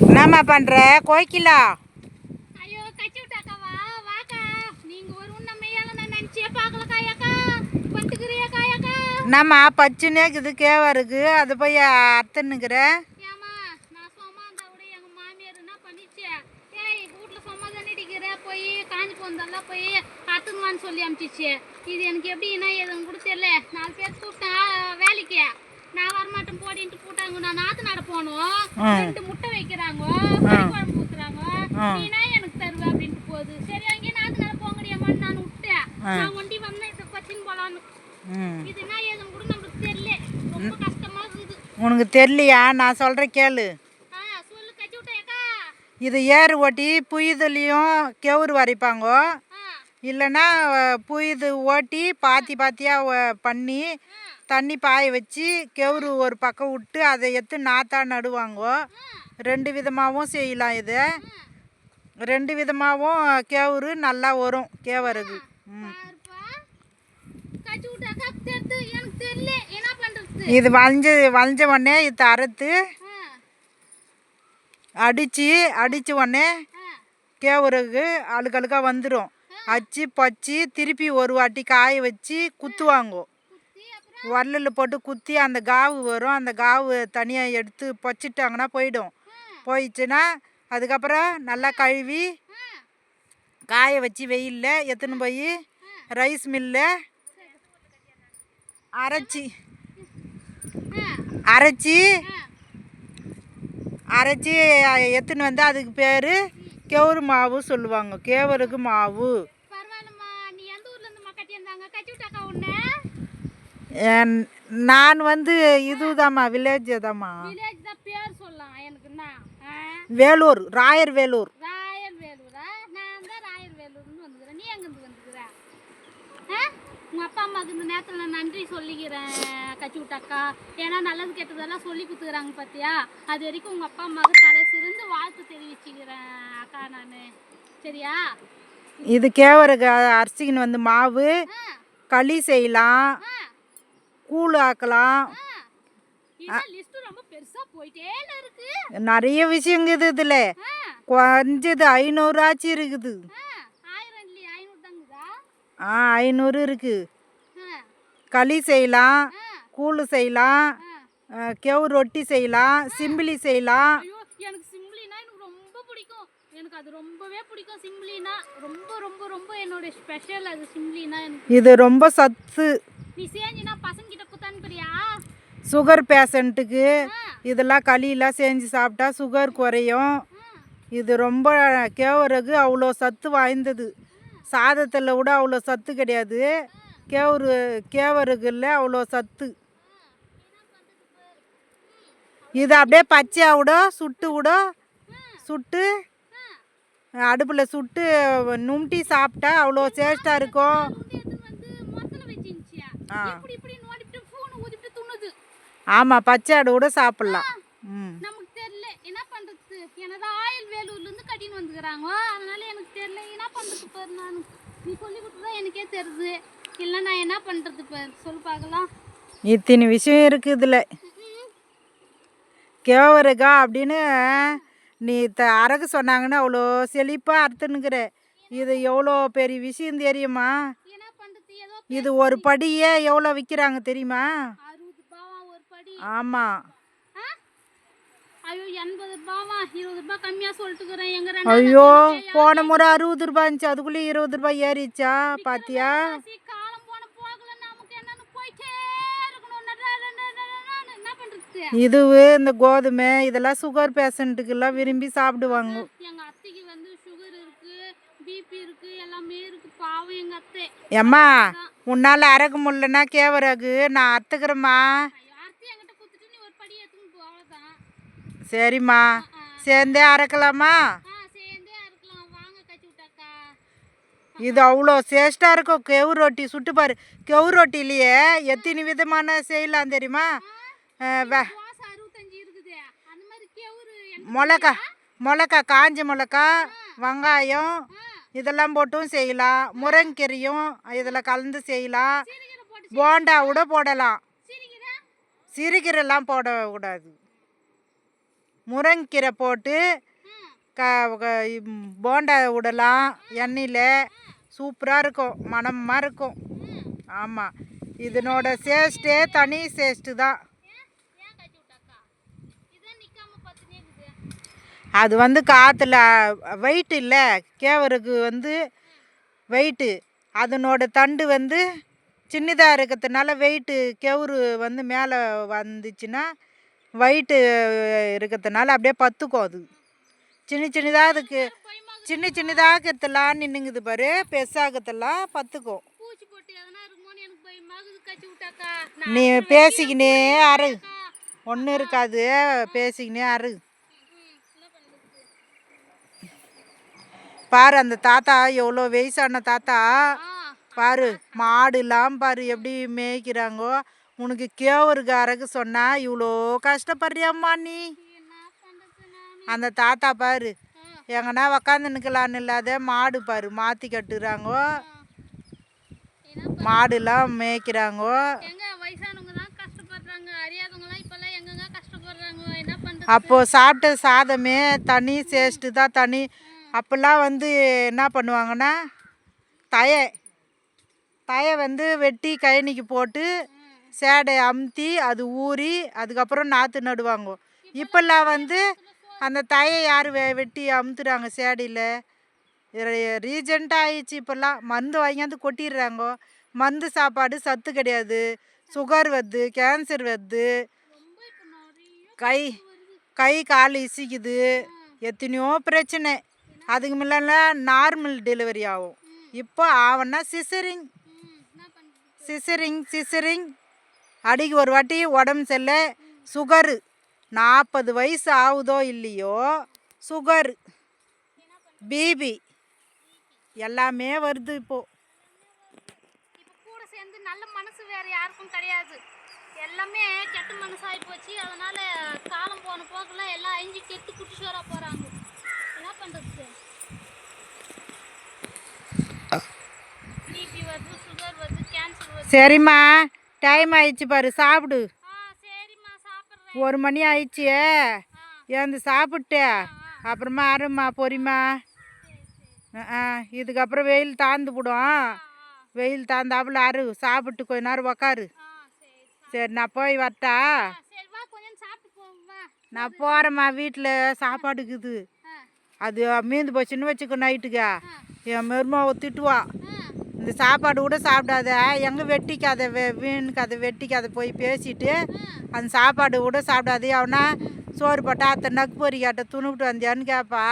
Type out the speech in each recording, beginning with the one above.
என்னம்மா பண்ணுற கோய்க்கிலா? ஐயோ கச்சி விட்டாக்காவா வாக்கா. நீங்கள் ஒரு உண்மையால நான் நினச்சே பார்க்கலக்காயாக்கா. வந்துக்கிறியாக்காயாக்கா? என்னம்மா பச்சுன்னே இருக்குது கேவருக்கு, அது போய் அறுத்துன்னுக்குற. ஏம்மா நான் சும்மா இருந்தா கூட எங்கள் மாமியார் என்ன பண்ணிச்சு, ஏய் வீட்டில் சும்மா தானே அடிக்கிற, போய் காஞ்சி போந்தெல்லாம் போய் அறுத்துங்கவான்னு சொல்லி அனுப்பிச்சிச்சு. இது எனக்கு எப்படின்னா எதுன்னு கூட தெரியல. 4 பேர் கூப்பிட்டேன் வேலைக்கு, நான் வரமாட்டேன் போடின்ட்டு போட்டாங்க. நான் நாற்று நட போனோம், 2 முட்டை வைக்கிறாங்க, குழம்பு ஊற்றுறாங்க, நீனா எனக்கு தருவ அப்படின்ட்டு போகுது. சரி அங்கேயே நாற்று நட போங்கடியாமான்னு நான் விட்டேன். நான் ஒண்டி வந்தேன் இதை பச்சின்னு போலான்னு. இதுனா எதுன்னு கூட நம்மளுக்கு தெரியல, ரொம்ப கஷ்டமா இருக்குது. உனக்கு தெரியலையா? நான் சொல்கிறேன் கேளு. சொல்லு கச்சி விட்டாக்கா. இது ஏறு ஓட்டி புயுதுலேயும் கெவுரு வரைப்பாங்க, இல்லைன்னா புயுது ஓட்டி பாத்தி பாத்தியாக பண்ணி தண்ணி பாய வச்சு கெவுரு ஒரு பக்கம் விட்டு அதை எடுத்து நாற்றா நடுவாங்க. 2 விதமாகவும் செய்யலாம். இது 2 விதமாகவும் கெவுரு நல்லா வரும் கேவருக்கு. இது வளைஞ்ச உடனே இது அறுத்து அடித்து உடனே கேவருக்கு அழுக்கழுக்காக வந்துடும். அச்சு பச்சு திருப்பி ஒரு வாட்டி காய வச்சு குத்துவாங்க. வரலில் போட்டு குத்தி அந்த காவு வரும், அந்த காவு தனியாக எடுத்து பச்சிட்டாங்கன்னா போயிடுச்சுன்னா அதுக்கப்புறம் நல்லா கழுவி காய வச்சு வெயிலில் எடுத்துன்னு போய் ரைஸ் மில்லில் அரைச்சி எடுத்துன்னு வந்து அதுக்கு பேர் கெவுரு மாவு சொல்லுவாங்க. கேவருக்கு மாவு. நான் வந்து இதுதாம்மா, வில்லேஜ் தாம்மா. வேலூர், ராயர் வேலூர். உங்கள் அப்பா அம்மாவுக்கு இந்த நேரத்தில் நான் நன்றி சொல்லிக்கிறேன் கச்சி விட்டாக்கா. ஏன்னா நல்லது கெட்டதெல்லாம் சொல்லி கொடுத்துக்கிறாங்க பார்த்தியா. அது வரைக்கும் உங்கள் அப்பா அம்மாவுக்கு தலை சிறந்து வாழ்த்து தெரிவிச்சுக்கிறேன் அக்கா நான். சரியா? இது கேவருக்கு அரிசின்னு வந்து மாவு களி செய்யலாம், கூழ் ஆக்கலாம். நிறைய விஷயங்குது இதில். குறைஞ்சது 500 ஆச்சு இருக்குது. 500 இருக்கு. களி செய்யலாம், கூழ் செய்யலாம், கெவுரு ரொட்டி செய்யலாம், சிம்பிளி செய்யலாம். எனக்கு சிம்பிளினா எனக்கு ரொம்ப பிடிக்கும். எனக்கு அது ரொம்பவே பிடிக்கும். சிம்பிளினா ரொம்ப ரொம்ப ரொம்ப என்னோட ஸ்பெஷல். அது சிம்பிளினா எனக்கு இது ரொம்ப சத்து. நீ செஞ்சினா பசங்க கிட்ட குத்தான்பறியா? சுகர் பேஷண்ட்டுக்கு இதெல்லாம் களியெல்லாம் செஞ்சு சாப்பிட்டா சுகர் குறையும். இது ரொம்ப கேவருக்கு அவ்வளோ சத்து வாய்ந்தது. சாதத்தில் விட அவ்வளோ சத்து கிடையாது. கேவருக்குல அவ்வளோ சத்து. இது அப்படியே பச்சையாக சுட்டு அடுப்பில் சுட்டு நும்ட்டி சாப்பிட்டா அவ்வளோ டேஸ்ட்டாக இருக்கும். ஆமாம், பச்சை ஆடு கூட சாப்பிட்லாம். நமக்கு தெரியல என்ன பண்ணுறது. எனது ஆயில் வேலூர்லேருந்து கட்டின்னு வந்துக்கிறாங்க, அதனால எனக்கு தெரியல என்ன பண்ணுறது பாரு. நான் நீ சொல்லி கொடுத்துதான் எனக்கே தெரியுது. இல்லை நான் என்ன பண்ணுறது பாரு, சொல்லி பார்க்கலாம். இத்தனை விஷயம் இருக்குது இதில். கேவருக்கா அப்படின்னு நீ அரகு சொன்னாங்கன்னு அவ்வளோ செழிப்பாக அறுத்துன்னுக்குற. இது எவ்வளோ பெரிய விஷயம் தெரியுமா? இது ஒரு படியே எவ்வளோ விற்கிறாங்க தெரியுமா? ஆமாம். ஐயோ, போன முறை 60 ரூபாய் இருந்துச்சு, அதுக்குள்ளே 20 ரூபாய் ஏறிச்சா பாத்தியா? இது இந்த கோதுமை இதெல்லாம் சுகர் பேஷண்ட்டுக்கெல்லாம் விரும்பி சாப்பிடுவாங்க. எங்கள் அத்தைக்கு வந்து சுகர் இருக்கு, பிபி இருக்கு, எல்லாமே இருக்கு. பாவம் எங்கள் அத்தை. ஏம்மா, உன்னால் அறக்க முடியலன்னா கேவரகு நான் அறுத்துக்கிறேம்மா. சரிம்மா, சேர்ந்தே அரைக்கலாமா? இது அவ்வளோ டேஸ்ட்டாக இருக்கும். கெவுரு ரொட்டி சுட்டு பாரு. கெவுரு ரொட்டிலேயே எத்தனை விதமான செய்யலாம் தெரியுமா? மிளகா காஞ்ச மிளகா, வெங்காயம் இதெல்லாம் போட்டும் செய்யலாம். முருங்கீரையும் இதில் கலந்து செய்யலாம். போண்டா கூட போடலாம். சிறுகீரைலாம் போடக்கூடாது. முருங்கீரை போட்டு போண்டா விடலாம் எண்ணெயில். சூப்பராக இருக்கும், மணமாக இருக்கும். ஆமாம், இதனோட சேஸ்ட்டே தனி சேஸ்ட்டு தான். அது வந்து காற்றுல வெயிட் இல்லை, கேவருக்கு வந்து வெயிட்டு. அதனோட தண்டு வந்து சின்னதாக இருக்கிறதுனால வெயிட்டு கெவுரு வந்து மேலே வந்துச்சுன்னா வெயிட்டு இருக்கிறதுனால அப்படியே பத்துக்கும். அது சின்னதாக அதுக்கு சின்னதாக இருக்கிறதெல்லாம் நின்றுங்குது பாரு, பெருசாகிறதெல்லாம் பத்துக்கும். நீ பேசிக்கினே அரு, ஒன்றும் இருக்காது, பேசிக்கினே அரு. பாரு அந்த தாத்தா எவ்வளோ வயசான தாத்தா பாரு, மாடுலாம் பாரு எப்படி மேய்க்கிறாங்கோ. உனக்கு கேவருக்காரக்கு சொன்னா இவ்வளோ கஷ்டப்படுறியம்மா நீ. அந்த தாத்தா பாரு எங்கன்னா உக்காந்து நிற்கலான்னு இல்லாத மாடு பாரு மாற்றி கட்டுறாங்கோ, மாடுலாம் மேய்க்கிறாங்கோ. அப்போது சாப்பிட்ட சாதமே தனி சேஸ்ட்டு தான், தனி. அப்போல்லாம் வந்து என்ன பண்ணுவாங்கன்னா தயை வந்து வெட்டி கயனிக்கு போட்டு சேடை அமுத்தி அது ஊறி அதுக்கப்புறம் நாற்று நடுவாங்க. இப்போல்லாம் வந்து அந்த தயை யார் வெட்டி அமுத்துறாங்க சேடையில்? ரீசெண்டாக ஆயிடுச்சு. இப்போல்லாம் மருந்து வாங்கியாந்து கொட்டிடுறாங்க. மருந்து சாப்பாடு சத்து கிடையாது. சுகர் வருது, கேன்சர் வருது, கை கால் இசிக்குது, எத்தனையோ பிரச்சனை. அதுக்கு முன்னால நார்மல் டெலிவரி ஆகும். இப்போ ஆவன்னா சிசரிங் அடிக்கு ஒரு வாட்டி உடம்பு சரியில்லை. சுகரு 40 வயசு ஆகுதோ இல்லையோ சுகரு, பிபி எல்லாமே வருது இப்போது. கூட சேர்ந்து நல்ல மனசு வேறு யாருக்கும் கிடையாது, எல்லாமே கெட்ட மனசாகி போச்சு. அதனால காலம் போன போக்கில் எல்லாம் அழிஞ்சு கெட்டு குட்டிச்சோராக போகிறாங்க. என்ன பண்ணுறது? பிபி வருது, சுகர் வருது, கேன்சர் வருது. சரிம்மா, டைம் ஆயிடுச்சு பாரு, சாப்பிடு. சரிம்மா சாப்பிட்றேன். 1 மணி ஆயிடுச்சு, ஏந்து சாப்பிட்டு அப்புறமா அரும்மா பொறிமா. இதுக்கப்புறம் வெயில் தாழ்ந்து போடும், வெயில் தாழ்ந்தாப்புல அரு, சாப்பிட்டு கொஞ்ச நேரம் உக்காரு. சரி நான் போய் வரட்டா? நான் போகிறேம்மா, வீட்டில் சாப்பாடு இருக்குது, அது மீந்து போச்சுன்னு வச்சுக்கோ. நைட்டுக்கா என் மருமாவை திட்டுவா, இந்த சாப்பாடு கூட சாப்பிடாத, எங்கே வெட்டிக்காத, வீணுக்காத வெட்டிக்காத போய் பேசிட்டு அந்த சாப்பாடு கூட சாப்பிடாது. அவனா சோறு போட்டா அத்தை நக்கு பொறி கேட்ட துணுக்கிட்டு வந்தியான்னு கேட்பா.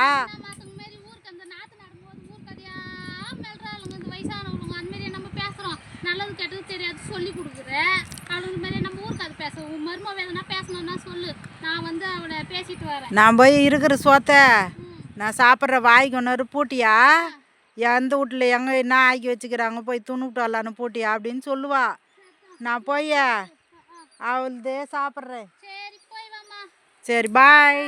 நல்லது கெட்டது தெரியாது சொல்லி கொடுக்குறேன். அது மாதிரி நம்ம ஊருக்கு அது பேச மரும வேதனா பேசணும்னா சொல்லு, நான் வந்து அவளை பேசிட்டு வரேன். நான் போய் இருக்கிற சோத்தை நான் சாப்பிட்ற வாய்க்கு ஒன்று பூட்டியா, எந்த வீட்டில் எங்கே என்ன ஆக்கி வச்சுக்கிறாங்க போய் துணுக்கிட்டு வரலான்னு பூட்டியா அப்படின்னு சொல்லுவா. நான் போய் அவள்தே சாப்பிட்றேன். சரி போய் வாம்மா. சரி பாய்.